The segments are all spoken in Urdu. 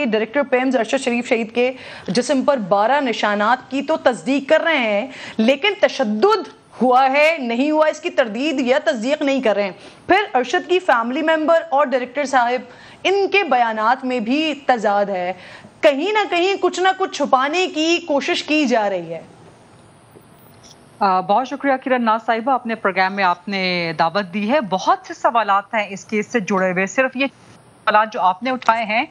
ڈائریکٹر پیمز ارشد شریف شہید کے جسم پر 12 نشانات کی تو تصدیق کر رہے ہیں، لیکن تشدد ہوا ہے نہیں ہوا اس کی تردید یا تصدیق نہیں کر رہے ہیں۔ پھر ارشد کی فیملی ممبر اور ڈائریکٹر صاحب ان کے بیانات میں بھی تضاد ہے، کہیں نہ کچھ چھپانے کی کوشش کی جا رہی ہے۔ بہت شکریہ کرن ناز صاحبہ، اپنے پروگرام میں آپ نے دعوت دی ہے۔ بہت سے سوالات ہیں اس کیس سے جڑے ہوئے، صرف یہ سوالات جو آپ نے اٹھائے ہیں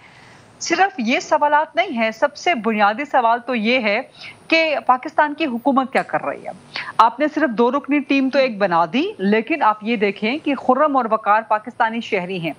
صرف یہ سوالات نہیں ہیں، سب سے بنیادی سوال تو یہ ہے کہ پاکستان کی حکومت کیا کر رہی ہے۔ آپ نے صرف 2 رکنی ٹیم تو ایک بنا دی، لیکن آپ یہ دیکھیں کہ خرم اور وقار پاکستانی شہری ہیں،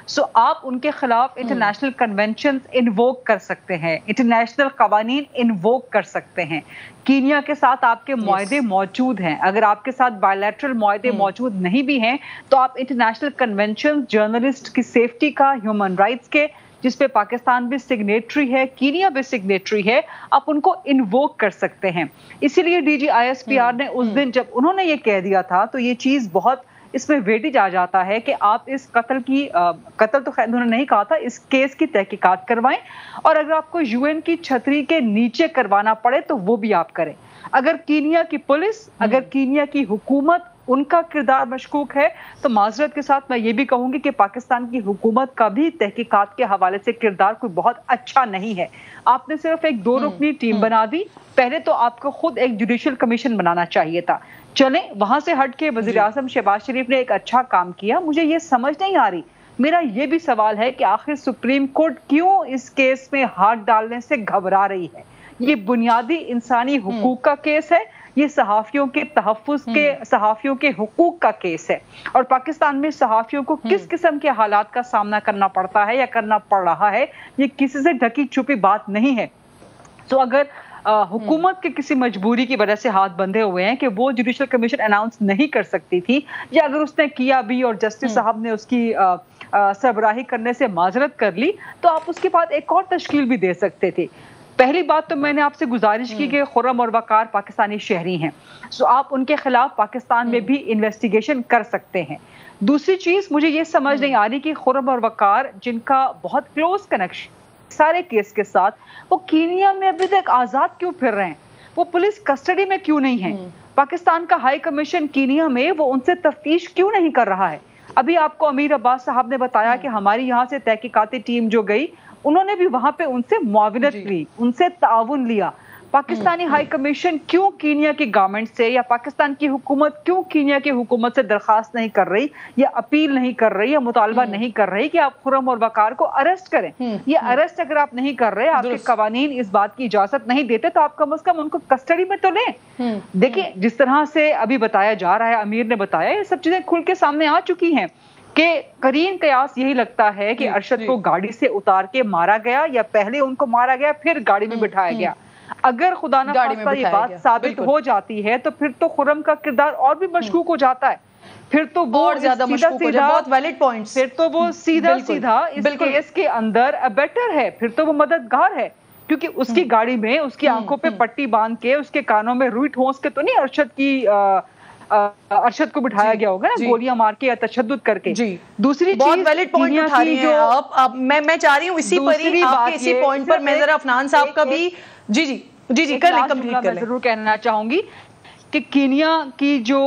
سو آپ ان کے خلاف انٹرنیشنل کنونشن انووک کر سکتے ہیں، انٹرنیشنل قوانین انووک کر سکتے ہیں۔ کینیا کے ساتھ آپ کے معاہدے موجود ہیں، اگر آپ کے ساتھ بائیلیٹرل معاہدے موجود نہیں بھی ہیں تو آپ انٹرنیشنل کنونشن جرنلسٹ کی سیفٹی کا، ہیومن رائٹس کے، جس پہ پاکستان بھی سگنیٹری ہے، کینیا بھی سگنیٹری ہے، آپ ان کو انووک کر سکتے ہیں۔ اسی لیے ڈی جی ISPR نے اس دن جب انہوں نے یہ کہہ دیا تھا تو یہ چیز بہت اس میں ویٹیج آ جاتا ہے کہ آپ اس قتل تو خیر انہوں نے نہیں کہا تھا، اس کیس کی تحقیقات کروائیں، اور اگر آپ کو UN کی چھتری کے نیچے کروانا پڑے تو وہ بھی آپ کریں۔ اگر کینیا کی پولیس، اگر کینیا کی حکومت ان کا کردار مشکوک ہے تو معذرت کے ساتھ میں یہ بھی کہوں گی کہ پاکستان کی حکومت کا بھی تحقیقات کے حوالے سے کردار کوئی بہت اچھا نہیں ہے۔ آپ نے صرف ایک 2 رکنی ٹیم بنا دی، پہلے تو آپ کو خود ایک جوڈیشل کمیشن بنانا چاہیے تھا۔ چلیں وہاں سے ہٹ کے وزیر اعظم شہباز شریف نے ایک اچھا کام کیا، مجھے یہ سمجھ نہیں آ رہی، میرا یہ بھی سوال ہے کہ آخر سپریم کورٹ کیوں اس کیس میں ہاتھ ڈالنے سے گھبرا رہی ہے؟ یہ بنیادی انسانی حقوق کا کیس ہے، یہ صحافیوں کے تحفظ کے، صحافیوں کے حقوق کا کیس ہے، اور پاکستان میں صحافیوں کو کس قسم کے حالات کا سامنا کرنا پڑتا ہے یا کرنا پڑ رہا ہے، یہ کسی سے ڈھکی چھپی بات نہیں ہے۔ تو اگر حکومت کے کسی مجبوری کی وجہ سے ہاتھ بندھے ہوئے ہیں کہ وہ جوڈیشل کمیشن اناؤنس نہیں کر سکتی تھی، یا اگر اس نے کیا بھی اور جسٹس صاحب نے اس کی سربراہی کرنے سے معذرت کر لی، تو آپ اس کے بعد ایک اور تشکیل بھی دے سکتے تھے۔ پہلی بات تو میں نے آپ سے گزارش کی کہ خرم اور وقار پاکستانی شہری ہیں، سو آپ ان کے خلاف پاکستان میں بھی انویسٹیگیشن کر سکتے ہیں۔ دوسری چیز مجھے یہ سمجھ نہیں آ رہی کہ خرم اور وقار جن کا بہت کلوز کنیکشن سارے کیس کے ساتھ، وہ کینیا میں ابھی تک آزاد کیوں پھر رہے ہیں؟ وہ پولیس کسٹڈی میں کیوں نہیں ہیں؟ پاکستان کا ہائی کمیشن کینیا میں وہ ان سے تفتیش کیوں نہیں کر رہا ہے؟ ابھی آپ کو امیر عباس صاحب نے بتایا کہ ہماری یہاں سے تحقیقاتی ٹیم جو گئی، انہوں نے بھی وہاں پہ ان سے معاونت لی، ان سے تعاون لیا۔ پاکستانی ہائی کمیشن کیوں کینیا کی گورنمنٹ سے یا پاکستان کی حکومت کیوں کینیا کی حکومت سے درخواست نہیں کر رہی یا اپیل نہیں کر رہی یا مطالبہ نہیں کر رہی کہ آپ خرم اور وقار کو اریسٹ کریں؟ یہ اریسٹ اگر آپ نہیں کر رہے، آپ کے قوانین اس بات کی اجازت نہیں دیتے، تو آپ کم از کم ان کو کسٹڈی میں تو لیں۔ دیکھیں جس طرح سے ابھی بتایا جا رہا ہے، امیر نے بتایا، یہ سب چیزیں کھل کے سامنے آ چکی ہیں کہ قرین قیاس یہی لگتا ہے کہ ارشد کو گاڑی سے اتار کے مارا گیا یا پہلے ان کو مارا گیا پھر گاڑی میں بٹھایا گیا۔ اگر خدا نہ خواستہ یہ بات ثابت ہو جاتی ہے تو پھر تو خرم کا کردار اور بھی مشکوک ہو جاتا ہے، پھر تو وہ اور زیادہ مشکوک ہو جاتا ہے۔ بہت ویلڈ پوائنٹس، پھر تو وہ سیدھا اس کیس کے اندر ابیٹر ہے، پھر تو وہ مددگار ہے، کیونکہ اس کی گاڑی میں اس کی آنکھوں پہ پٹی باندھ کے، اس کے کانوں میں روئی ٹھونس کے تو نہیں ارشد کو بٹھایا گیا ہوگا نا، گولیاں مار کے یا تشدد کر کے۔ دوسری بہت چیز ویلڈ پوائنٹ اٹھا رہی ہیں آپ، میں چاہ رہی ہوں اسی پر ہی آپ کے اسی پوائنٹ پر میں ذرا عفنان صاحب کا بھی جی کر لیں، کمپلیٹ کر لیں۔ ضرور کہنا چاہوں گی کہ کینیا کی جو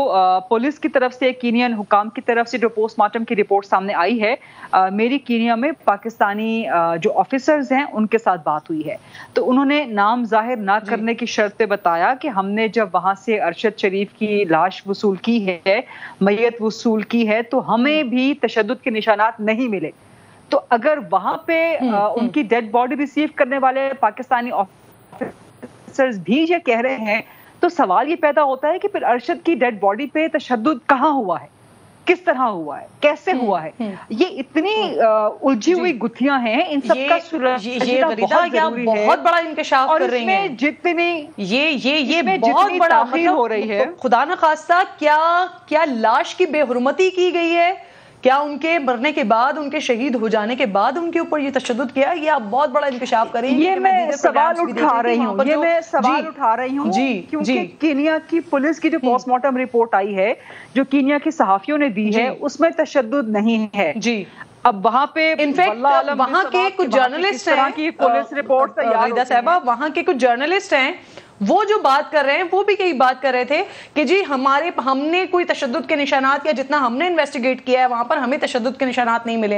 پولیس کی طرف سے، کینین حکام کی طرف سے جو پوسٹ مارٹم کی رپورٹ سامنے آئی ہے، میری کینیا میں پاکستانی جو آفیسرز ہیں ان کے ساتھ بات ہوئی ہے، تو انہوں نے نام ظاہر نہ کرنے کی شرط پہ بتایا کہ ہم نے جب وہاں سے ارشد شریف کی لاش وصول کی ہے، میت وصول کی ہے، تو ہمیں بھی تشدد کے نشانات نہیں ملے۔ تو اگر وہاں پہ ان کی ڈیڈ باڈی ریسیو کرنے والے پاکستانی آفیسرز بھی یہ کہہ رہے ہیں، تو سوال یہ پیدا ہوتا ہے کہ پھر ارشد کی ڈیڈ باڈی پہ تشدد کہاں ہوا ہے، کس طرح ہوا ہے، کیسے ہوا ہے؟ یہ اتنی الجھی ہوئی گتھیاں ہیں، ان سب کا سلجھنا بہت ضروری ہے، بہت بڑا انکشاف کر رہی ہیں۔ یہ بہت بڑا ہو رہی ہے، خدا نہ خواستہ کیا لاش کی بے حرمتی کی گئی ہے؟ کیا ان کے مرنے کے بعد، ان کے شہید ہو جانے کے بعد ان کے اوپر یہ تشدد کیا ہے؟ یہ آپ بہت بڑا انکشاف کریں گے۔ یہ میں سوال اٹھا رہی ہوں کیونکہ کینیا کی پولیس کی جو پوسٹ مارٹم رپورٹ آئی ہے، جو کینیا کے صحافیوں نے دی ہے، اس میں تشدد نہیں ہے۔ اب وہاں پہ انفیکٹ وہاں کے کچھ جرنلسٹ ہیں کی پولیس رپورٹ وحیدہ صاحبہ، وہاں کے کچھ جرنلسٹ ہیں وہ جو بات کر رہے ہیں وہ بھی یہی بات کر رہے تھے کہ جی ہم نے کوئی تشدد کے نشانات یا جتنا ہم نے انویسٹیگیٹ کیا ہے وہاں پر ہمیں تشدد کے نشانات نہیں ملے